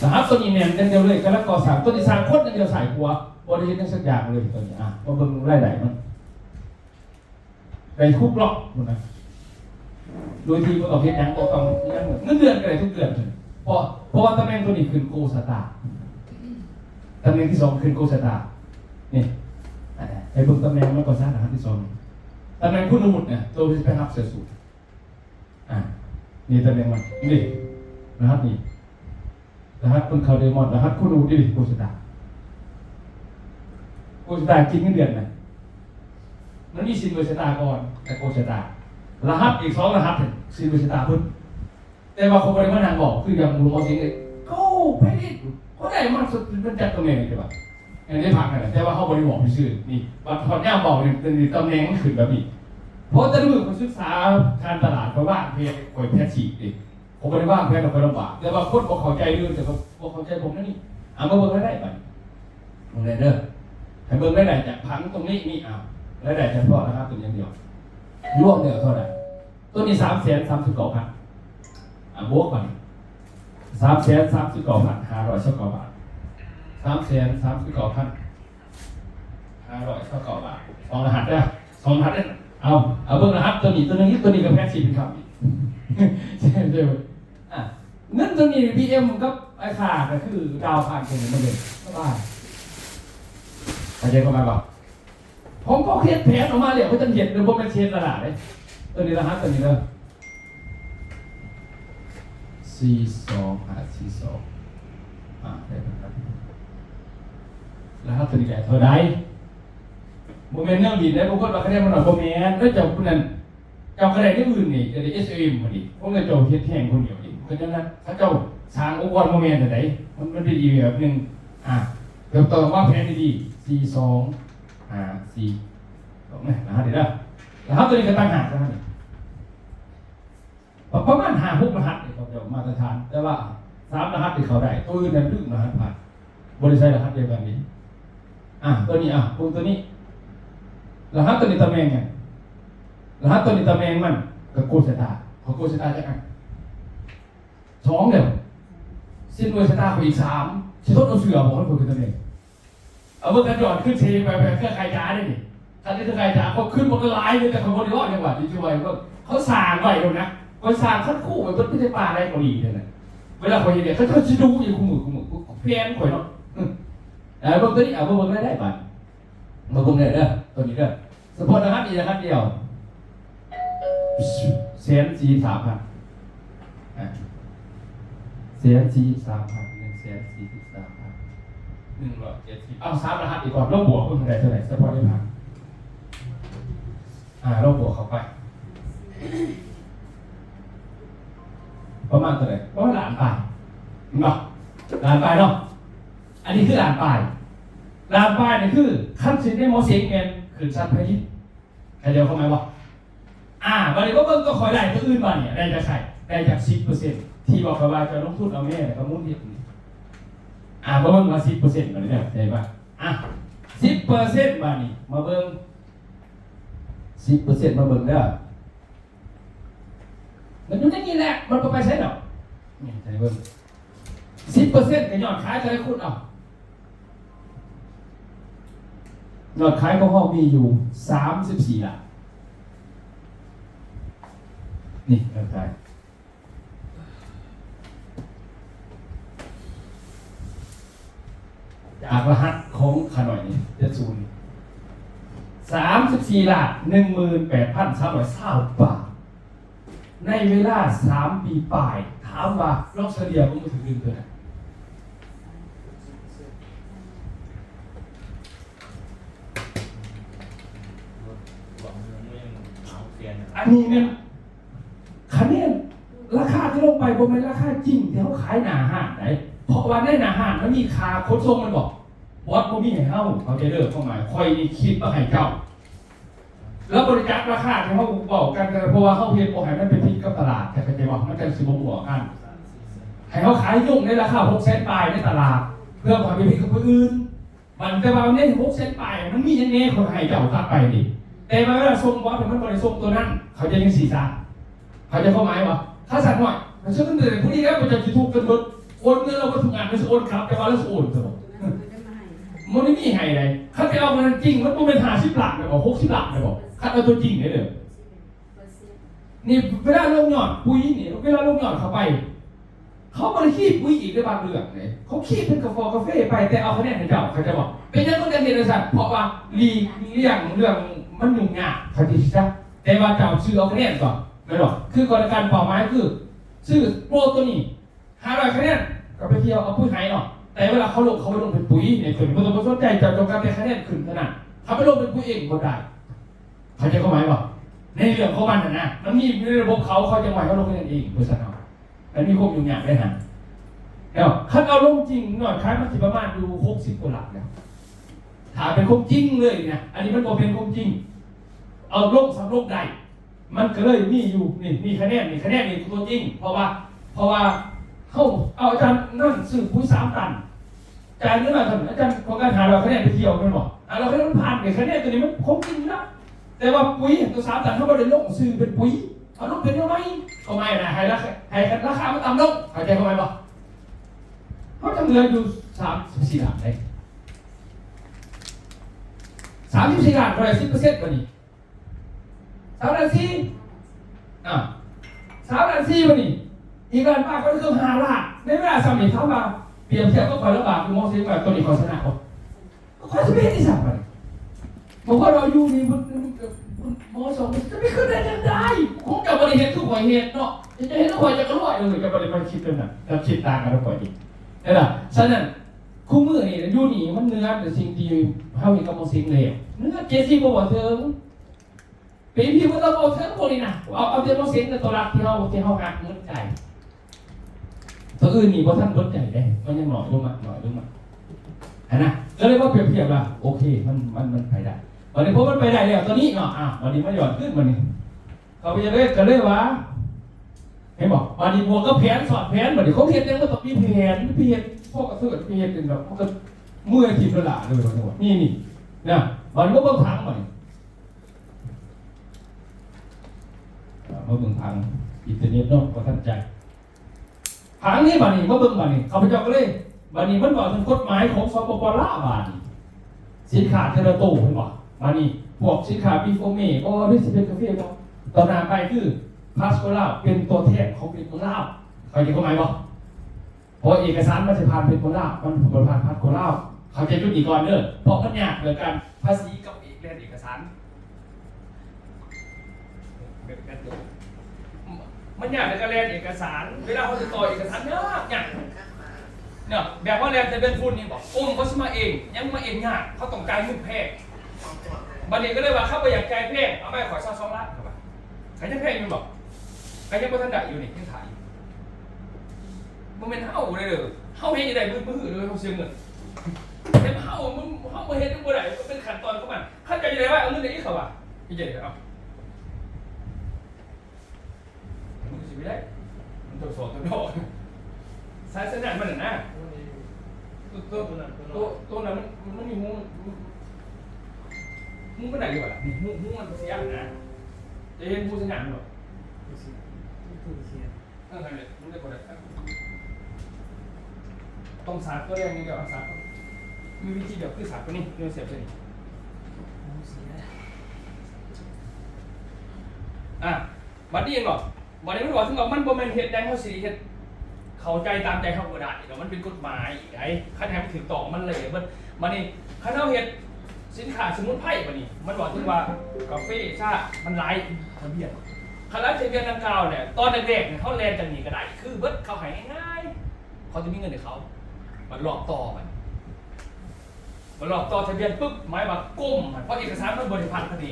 รหัสตัวนี้เน้นกันเดียวเลยกันแล้วก็3ตัวนี้3คนกันเดียวสายครัวบ่ได้เฮ็ดจังสักอย่างเลยตัวนี้มาเบิ่งรายได้มันได้ทุกรอบพุ่นนะโดยที่บ่ต้องเฮ็ดหยังบ่ต้องเงินเดือนก็ได้ทุกเดือนเพราะว่าตำแหน่งตัวนี้ขึ้นโกสตาร์ตำแหน่งที่2ขึ้นโกสตาร์นี่ไอ้เบิ่งตำแหน่งมันก็ซะรหัสที่2ตำแหน่งผู้นมุดเนี่ยตัวที่ไปรับเสือสูทนี่ตำแหน่งมันนี่รหัสนี้รหัสคนเขาเดมอนรหัสคุณอูดิโกสตากินเงินเดือนนะมันมีซินเวอร์สตาก่อนแต่โกสตารหัสอีก2รหัสซินเวอร์สตาพุ่นแต่ว่าคนบริวารนางบอกคืออย่างมูลมอสิงเลยก็ไปดิเขาได้มากสุดเป็นจัดตำแหน่งใช่ปะอย่างได้พักนั่นแหละแต่ว่าเขาบริบอกไปชื่อนี่บัตรพอดย่าบอกนี่ตำแหน่งมันขึ้นแบบนี้เพราะแต่เรื่องคนศึกษาการตลาดเพราะว่าเพจคอยแพทย์ฉีดดิผมไม่ได้ว่างแพทย์เราไปลำบากแต่ว่าคนบอกเข้าใจเรื่องแต่บอกเข้าใจผมนั่นนี่มาเบิ่งได้ไปตรงไหนเด้อให้เบิ่งได้จากพังตรงนี้นี่ได้เฉพาะนะครับตัวอย่างเดียวรวมเดียวเท่าไหร่ตัวนี้339,000บวกกัน339,529 บาท339,529 บาท2รหัสได้2รหัสได้เอาเบิ่งรหัสตัวนี้ตัวนึงตัวนี้กับแพ็กซี่เป็นคำอีกใช่ไหมเงินตัวนี้ PM กับไอ้ขาก็คือดาวผ่านคนมาเลยสบายเข้าใจเข้ามาป่ะผมก็เขียนแผนออกมาเลยเขาจะเห็นหรือผมเป็นเชนตลาดเลยตัวนี้รหัสตัวนี้เลย42,542ได้ครับรหัสตัวนี้แหละเท่าไรโมเมนต์เรื่องบินได้บางคนว่าคะแนนมันหน่อยโมเมนต์แล้วเจ้าคนนั้นเจ้าคะแนนที่อื่นนี่จะได้ SAM พอดีพวกนั้นเจ้าเฮ็ดแห้งคนเดียวดิเพราะฉะนั้นถ้าเจ้าสร้างองค์กรโมเมนต์ไหนมันเป็นอีแบบนึงเดี๋ยวต่อว่าแผนดี42,542รหัสเดี๋ยวรหัสตัวนี้ก็ตั้งหากรหัสประมาณ5-6 รหัสเนี่ยเขาจะมาตรฐานแต่ว่า3 รหัสที่เขาได้ตัวอื่นนั้นดึงรหัสผ่านบริษัทรหัสเดียวกันนี้ตัวนี้ปุ่มตัวนี้รหัสตัวนี้ตำแหน่งไงรหัสตัวนี้ตำแหน่งมันกับโกสตาของโกสตาจะ2เดี๋ยวสิ้นโกสตาไปอีก3ชิ้นต้นเอาเสือบอกให้คนเป็นตำแหน่งเอาเมื่อกันหยอดขึ้นเชไปเครื่องใครจ้าได้ดิถ้าได้เครื่องใครจ้าเขาขึ้นบนลายเลยแต่คนที่รอดจังหวัดที่ช่วยเขาสร้างไว้ตรงนั้นเขาสร้างขั้นคู่มันไม่ใช่ปลาอะไรเกาหลีเลยนะเวลาคนเห็นเนี่ยเขาจะดูอยู่คู่มือเพี้ยนข่อยเนาะเบิ่งตัวนี้เบิ่งได้ป่ะมาเบิ่งได้เด้อตัวนี้เด้อสปอร์ตนะครับอีกนะครับเดียว143,000 3รหัสอีกก่อนลบบวกคุณเท่าไหร่สปอร์ตได้พันลบบวกเข้าไปประมาณเท่าไหร่ประมาณล้านปลายเนาะล้านปลายเนาะอันนี้คือล้านปลายนี่คือขั้นสินได้หมอเสียงเงินคือชั้นพยิตใครเดียวเข้าไหมวะวันนี้ก็เบิ่งก็คอยได้ตัวอื่นมาเนี่ยได้จากใครได้จาก10%ที่ ที่บอกเขาว่าจะลงทุนเอาแม่ก็มุ่งที่มาเบิ่งมา10%มาเนี่ยใช่ป่ะ10%มานี่มาเบิ่ง10%มาเบิ่งเด้อมันอยู่ในนี้แหละมันบ่ไปใช้ดอกนี่ใช่เบิ่ง10%ก็ยอดขายจะได้คุณเอายอดขายของห้องมีอยู่34ล้านนี่ยอดขายจากรหัสของขน่อยนี่จะศูนย์34ล้าน18,320 บาทในเวลา3 ปีปลายถามว่าลองเฉลี่ยมันมาถึง1เดือนอันนี้เนี่ยคะแนนราคาที่ลงไปบนเป็นราคาจริงที่เขาขายหนาห้างไหนเพราะว่าในหนาห้างมันมีค่าขนส่งมันบอกบอสบ่มีให้เฮาเขาจะเลิกเข้าหมายคอยนี่คิดว่าให้เจ้าแล้วบริจาคราคาที่เขาบอกกันเพราะว่าเขาเพียงบอกให้มันเป็นพิษกับตลาดแต่ก็จะบอกมันจะสิบหัวกันให้เขาขายยุ่งในราคา600,000ปลายในตลาดเพื่อความเป็นพิษกับคนอื่นมันจะมาเนี่ย600,000ปลายมันมีแน่ๆคนให้เจ้าตัดไปดิแต่เวลาส่งบอสมันบริส่งตัวนั้นเขาจะยังสีซ่าเขาจะเข้าหมายวะถ้าสั่นหน่อยมันชื่อตั้งแต่ผู้นี้แล้วมันจะถูกกันหมดโอนเงินเราก็ถูกงานมันจะโอนครับแต่ว่าเราจะโอนตลอดมันไม่มีไงเลยถ้าไปเอาเงินจริงมันต้องเป็น50 ล้านเลยบอก60 ล้านเลยบอกคัดเอาตัวจริงเลยนี่เวลาลงหย่อนปุ๋ยนี่เวลาลงหย่อนเข้าไปเขาบริขี้ปุ๋ยอีกในบางเรื่องเลยเขาขี้เป็นกาแฟไปแต่เอาคะแนนให้เจ้าเขาจะบอกเป็นยังไงก็จะเห็นสัตว์เพราะว่าลีเรื่องมันยุ่งยากเขาดีจ้ะแต่ว่าเจ้าชื่อเอาคะแนนก่อนไม่หรอกคือกรการเป่าไม้คือชื่อโปรตัวนี้500 คะแนนก็ไปเที่ยวเอาปุ๋ยหายเนาะแต่เวลาเขาลงเป็นปุ๋ยเนี่ยส่วนคนสนใจจะจงการเป็นคะแนนขึ้นขนาดเขาไปลงเป็นปุ๋ยเองก็ได้เขาจะเข้าหมายว่าในเรื่องของมันนะมันมีในระบบเขาจะหมายเขาลงคะแนนเองบริษัทเขาแต่มีควบยุ่งยากได้ฮะเดี๋ยวคันเอาลงจริงหน่อยคล้ายมันสิประมาณดู60 กว่าหลักแล้วถ้าเป็นคงจริงเลยเนี่ยอันนี้มันบอกเป็นคงจริงเอาลงสำลงใดมันก็เลยมีอยู่นี่คะแนนนี่ตัวจริงเพราะว่าเขาเอาอาจารย์นั่นสื่อปุ๋ย3 ตันอาจารย์นี่มาทำอาจารย์ของการหาเราคะแนนไปเที่ยวกันบอกเราคะแนนมันผ่านคะแนนตัวนี้มันคงจริงนะแต่ว่าปุ๋ยตัว3 ตันเขาไม่ได้ลงสื่อเป็นปุ๋ยเขาลงเป็นยังไงเขาไม่นะให้ราคามันต่ำลงเข้าใจเขาไหมบอกเขาจะเงินอยู่34 ล้านเลย34 ล้านเท่าไหร่10%วันนี้3 ล้าน 43 ล้าน 4วันนี้อีกการป้าก็คือ5 ล้านในเวลาสมัยเขามาเปรียบเทียบก็คอยระบาดคือมอสิแบบตัวนี้คอยชนะเขาคอยจะไม่ได้สักวันบอกว่าเราอยู่นี่มันมอ2จะไม่ขึ้นได้ยังไงคงจะบริเหตุทุกหอยเหตุเนาะจะเห็นทุกหอยจะกระโดดเลยจะบริมาคิดเป็นน่ะจะคิดต่างกันทุกหอยอีกนี่แหละฉะนั้นคู่มือนี่อยู่นี่มันเนื้อแต่สิ่งที่เขาเห็นกับมอสิงเลยเนื้อเจซี่บอกว่าเธอปีพี่มันเราบอกเธอพวกนี้นะเอาเจมอสิงในตัวรักที่เขาหักเงินใจตัวอื่นนี่พอท่านลดใหญ่ได้มันยังหน่อยลงมานะก็เลยว่าเปรียบเทียบว่าโอเคมันไปได้วันนี้พอมันไปได้แล้วตอนนี้เนาะวันนี้มันหย่อนขึ้นวันนี้เขาไปจะเล่นกันเลยว่าเห็นบอกวันนี้พวกก็แผนสอดแผนวันนี้เขาเพียนยังก็ต้องมีแผนพวกกระสือเพียนเป็นแบบก็เมื่อทีมระดับเลยวันนี้นี่นะวันนี้ก็เบิ่งพังวันนี้เบิ่งพังอินเทอร์เน็ตเนาะก็ท่านใจหางนี้บานี้มาเบิ่งบานี้เขาไปเจาะกันเลยบานี้มันบอกถึงกฎหมายของสปปลาวบานี้สินค้าเทเลโต้เห็นบ่บานี้พวกสินค้าบีโฟเม่ก็ได้สิเป็นกาแฟบ่ตอนหน้าไปคือพาสโกลาวเป็นตัวแทนของเป็นลาวเขาจะเข้าหมายบ่เพราะเอกสารมันจะผ่านเป็นลาวมันผ่านพาสโกลาวเขาจะจุดอีกก่อนเด้อเพราะมันยากเหลือกันภาษีกับเรื่องเอกสารมันยากในการเรียนเอกสารเวลาเขาจะต่อเอกสารยากเนี่ยแบบว่าเรียนจะเป็นทุนนี่บอกเขาซื้อมาเองยังมาเองยากเขาต้องการเงินแพงบัดนี้ก็เลยว่าเขาไปอยากใจแพงเอาไปขอ2 ล้านครับใครจะแพงมันบอกใครจะประทันได้อยู่นี่ยังขายมันเป็นเฮ้าเลยเด้อเฮ้าให้ยังไงมือเลยเขาเสียเงินแต่เฮ้ามาเห็นเมื่อไหร่ก็เป็นขั้นตอนของมันเข้าใจยังไงว่าเอาเงินไหนเขาอ่ะพี่เจ๋งเอาไม่ได้มัน ตัวสองตัวดอกสายเส้นนั้นมันน่ะตัวนั้นมันมีมูมันไหนอยู่อ่ะมูมันเสียนะจะเห็นมูเส้นนั้นหรออะไรเนี่ยมันได้กดอะไรต้องสาดตัวแรงนี่เดี๋ยวสาดมีวิธีเดี๋ยวคือสาดตัวนี้เดี๋ยวเสียบตัวนี้บัดนี้ยังหรอบัดนี้มันบอกถึงว่ามันบ่แม่นเฮ็ดได้เฮาสิเฮ็ดเข้าใจตามใจเฮาบ่ได้เดี๋ยวมันเป็นกฎหมายไอ้คันให้มันถูกต้องมันเลยมันนี่คันเฮาเฮ็ดสินค้าสมุนไพรบัดนี้มันบอกถึงว่ากาแฟชามันหลายทะเบียนคันหลายทะเบียนดังกล่าวเนี่ยตอนแรกๆเนี่ยเฮาแลนจังนี้ก็ได้คือเบิดเขาให้ง่ายๆเขาจะมีเงินให้เขามันหลอกต่อมันหลอกต่อทะเบียนปุ๊บหมายว่าก้มเพราะเอกสารมันบริพันธ์แผน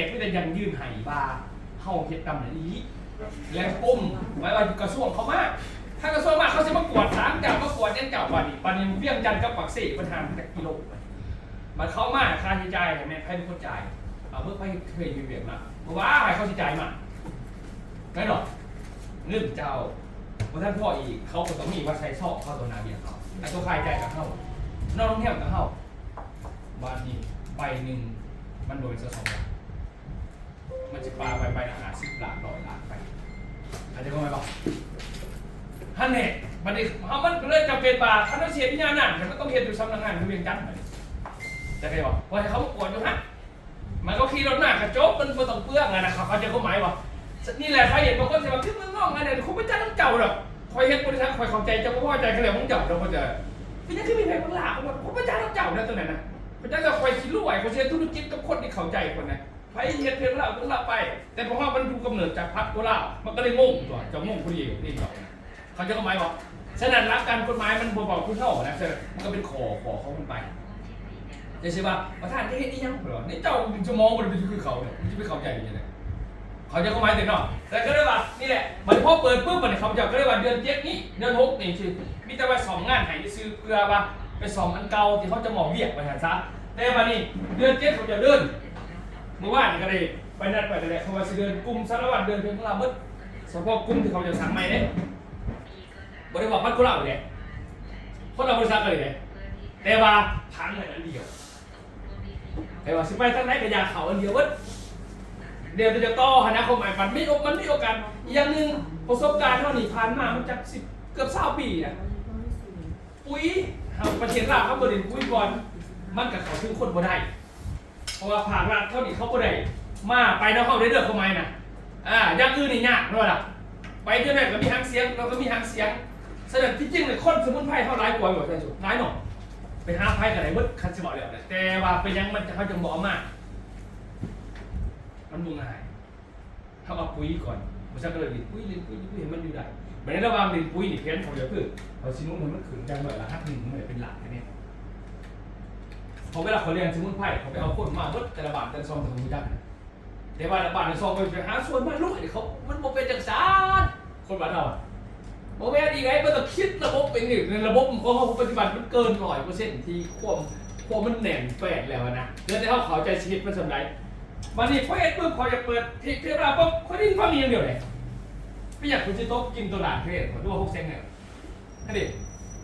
กไม่ได้ยังยื่นให้บาเฮาเฮ็ดตามนี้แล้วก้มหมายว่ากระทรวงเขามากถ้ากระทรวงมากเขาจะมากวด3เจ้ามากวดเจ้าวันนี้ปานนี้เวียงจันทร์กับปักเสปัญหาจากกิโลมันเข้ามาค่าใช้จ่ายแม่ใครเป็นคนจ่ายเอาเมื่อไปเคยมีเวียงมาเพราะว่าให้เขาใช้จ่ายมาไม่หรอกเงินเจ้าเพราะท่านพ่ออีกเขาก็ต้องมีว่าใช้ซ่อเข้าตัวนาเบียเขาไอ้ตัวคายใจกับเขานอกโรงแรมกับเขาวันนี้ใบหนึ่งมันโดนจะ2 ล้านมันจะปาไปละ50 ล้าน100 ล้านไปอาจจะก็ไม่บอกท่านเนี่ยมันนี่มันเลยจำเป็นปาท่านต้องเสียพิญญาณนั่นมันก็ต้องเห็นอยู่สำนักงานเวียงจันทร์จะไปบอกว่าให้เขาประกวดอยู่ฮะมันก็ขี่รถหน้ากระจกมันไม่ต้องเปลืองนะครับเขาจะเขาหมายว่านี่แหละใครเห็นบางคนจะมาขึ้นเมืองนอกไงเนี่ยคุณไม่จ้างต้องเจ้าหรอกคอยเห็นบริษัทคอยเข้าใจเจ้าพ่อใจกันเลยของเจ้าเราก็จะพี่จะขึ้นมีเพลงมันหลากผมไม่จ้างต้องเจ้าเนี่ยตัวไหนนะพระเจ้าจะคอยคิดรู้ไหวเขาเชื่อธุรกิจกับคนที่เข้าใจคนนะไปเห็นเพลงเราต้องละไปแต่เพราะว่ามันดูกำเนิดจากพักโบราณมันก็เลยงงตัวจะงงคนเดียวนี่เขาจะเขาหมายว่าฉะนั้นรักการกฎหมายมันบอกคุณเท่านะมันก็เป็นขอเขาคนไปจะใช่ป่ะประธานที่เฮ็ดนี่ยังเหรอในเจ้าจะมองมันเป็นคือเขาเนี่ยมันจะไม่เข้าใจยังไงเขาจะเข้าหมายถึงเนาะแต่ก็ได้ว่านี่แหละมันพอเปิดปุ๊บมันเขาจะก็ได้ว่าเดือน7นี่เดือน6นี่คือมีแต่ว่า2 งานหายซื้อเกลือป่ะไป2 อันเก่าที่เขาจะหมอเวียกไปหาซะแต่วันนี้เดือน7เขาจะเดินเมื่อวานนี่ก็เลยไปนัดไปเลยเขาว่าสิเดือนกุมสารวัตรเดือนเพียงละมึดเฉพาะกุมที่เขาจะสั่งใหม่เนี่ยบริษัทพัดกุหลาบเลยคนเราบริษัทเลยเนี่ยแต่ว่าพังเลยอันเดียวแต่ว่าสิไปทั้งไหนกับยาเขาอันเดียววัดเดี๋ยวจะต่อหนะเขาหมายมันไม่โอกาสอย่างหนึ่งประสบการณ์เท่านี้ผ่านมามันจากเกือบ20 ปีนะปุ๋ยประเทศลาวเขาบริษัทปุ๋ยก่อนมันกับเขาถึงคนบ่ได้เพราะว่าผ่านรัฐเท่านี้เขาบ่ได้มาไปแล้วเขาได้เลือกเขาไหมนะอย่างอื่นนี่ยากด้วยล่ะไปเท่าไหร่ก็มีหางเสียงเราก็มีหางเสียงแสดงที่จริงเลยคนสมุนไพรเขาร้ายกว่าอยู่ใช่ไหมร้ายหน่อยไปหาไพ่กันไหนมึดคันสมอเลยแต่ว่าเป็นยังมันเขาจะบอกมากมันดูง่ายเขาเอาปุ๋ยก่อนมันจะก็เลยดิปุ๋ยเห็นมันอยู่ได้เหมือนในระหว่างดินปุ๋ยนี่เพี้ยนเขาจะคือเขาชิ้นนู้นมันขืนกันหน่อยละ1/2มันเป็นหลักแค่นี้พอเวลาเขาเรียนสมุนไพรเขาไปเอาคนมามึดแต่ละบาทแต่ละซองแต่ละมือจังแต่ว่าละบาทละซองไปหาส่วนมาลูกเขามันโมเป็นจังสารคนบ้านเราโมเมนต์ดีไงมันต้องคิดระบบเป็นหนึ่งในระบบของเขาปฏิบัติมันเกิน100%ที่ความมันแน่นแฝงแล้วนะเดี๋ยวแต่เขาใจชีวิตมันสำไรวันนี้พอเอ็ดปุ๊บพอจะเปิดเทปเราปุ๊บเขาดิ้นฟังอย่างเดียวเลยไม่อยากคุณจะโต๊ะกินตัวหลานเพศขอดูว่า6 เซนเนี่ย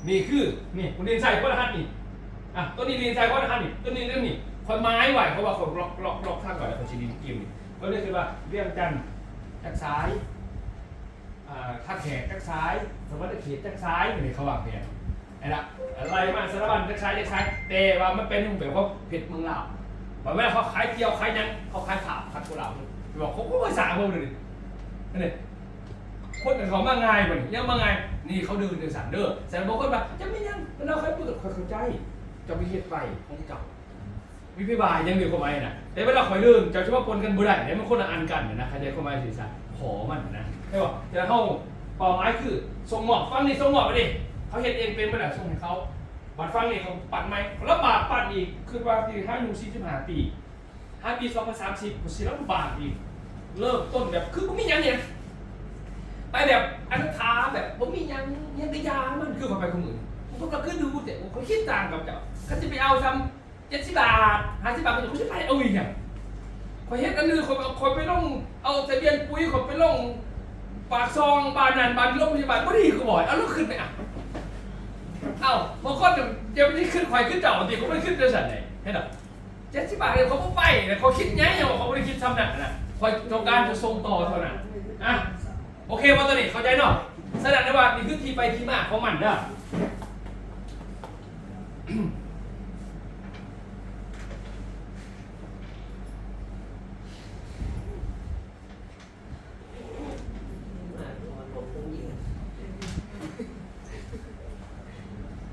นี่คือนี่คุณเรียนใส่ข้อรหัสนี่ตัวนี้เรียนใส่ข้อรหัสนี่ตัวนี้เรื่องนี้คนไม้ไหวเพราะว่าคนล็อกข้างก่อนแล้วคนชีดินกิมเขาเรียกว่าเรียงจันทร์จากซ้ายท่าแขกจากซ้ายสวัสดิ์เขตจากซ้ายนี่เขาว่าเนี่ยอะไรมาสารบัญจากซ้ายแต่ว่ามันเป็นแบบว่าเผ็ดเมืองลาวเวลาเขาขายเกี๊ยวขายยังเขาขายข่าวขายกุหลาบบอกเขาก็ไม่สาบเลยนี่คนเขามาง่ายกว่านี้ยังมาง่ายนี่เขาดื้อเดือดสันเด้อแต่บางคนแบบจะไม่ยังเราเคยเปิดเข้าใจจะไปเฮ็ดไปของเจ้าวิพิบายยังเดือดเข้ามาน่ะแต่เวลาคอยเดินจะเฉพาะปนกันบ่ได้เนี่ยมันคนละอันกันนะใครจะเข้ามาสื่อสารขอมันนะใช่ป่ะจะเข้าเป่าไม้คือส่งหมอกฟังนี่ส่งหมอกไปดิเขาเฮ็ดเองเป็นไปแล้วส่งให้เขาบัดฟังนี่เขาปัดไม้แล้วบาทปัดอีกคือว่าที่5 อยู่45 ปี5 ปี2030กูสิแล้วบาทอีกเริ่มต้นแบบคือบ่มีหยังเนี่ยไปแบบอนุทาแบบบ่มีหยังกระยามันคือเขาไปคนอื่นผมก็คือดูแต่ผมคิดต่างกับเจ้าเขาจะไปเอาซ้ำ70 บาท50 บาทเขาจะไปเอาอีกเนี่ยคอยเฮ็ดอันนึงคอยไปลงเอาทะเบียนปุ๋ยคอยไปลง ปากซองบานนันบานโรงพยาบาลบ่ดีกูบอกเอาลูกขึ้นไปอ่ะเอ้าบางคนจะไม่ได้ขึ้นควายขึ้นเจ้าปกติเขาไม่ขึ้นจะสั่นไหนให้ดอก70 บาทเลยเขาไม่ไปแต่เขาคิดง่ายอย่างเขาไม่ได้คิดทำหนักนะคอยต้องการจะส่งต่อเท่านั้นอ่ะโอเคมาตัวนี้เข้าใจเนาะแสดงได้ว่านี่คือที่ไปที่มาของมันเด้อ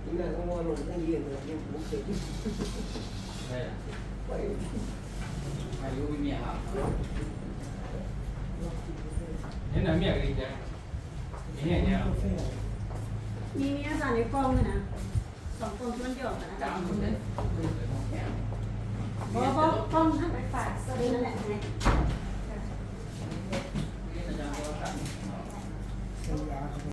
นี่น่าต้องมองลงทั้งยืนเลยยังผมเก่ง ใช่ ไป อายุมีเมียครับ เห็นไหมเมียกันอีกเนี่ยเนี่ย มีอาจารย์ในกล้องเลยนะ2 กล้องที่มันหยอกกันนะ จำคุณเลย เพราะว่ากล้องท่านไปฝากนั่นแหละไง นี่จะจำตัวกัน สัญญา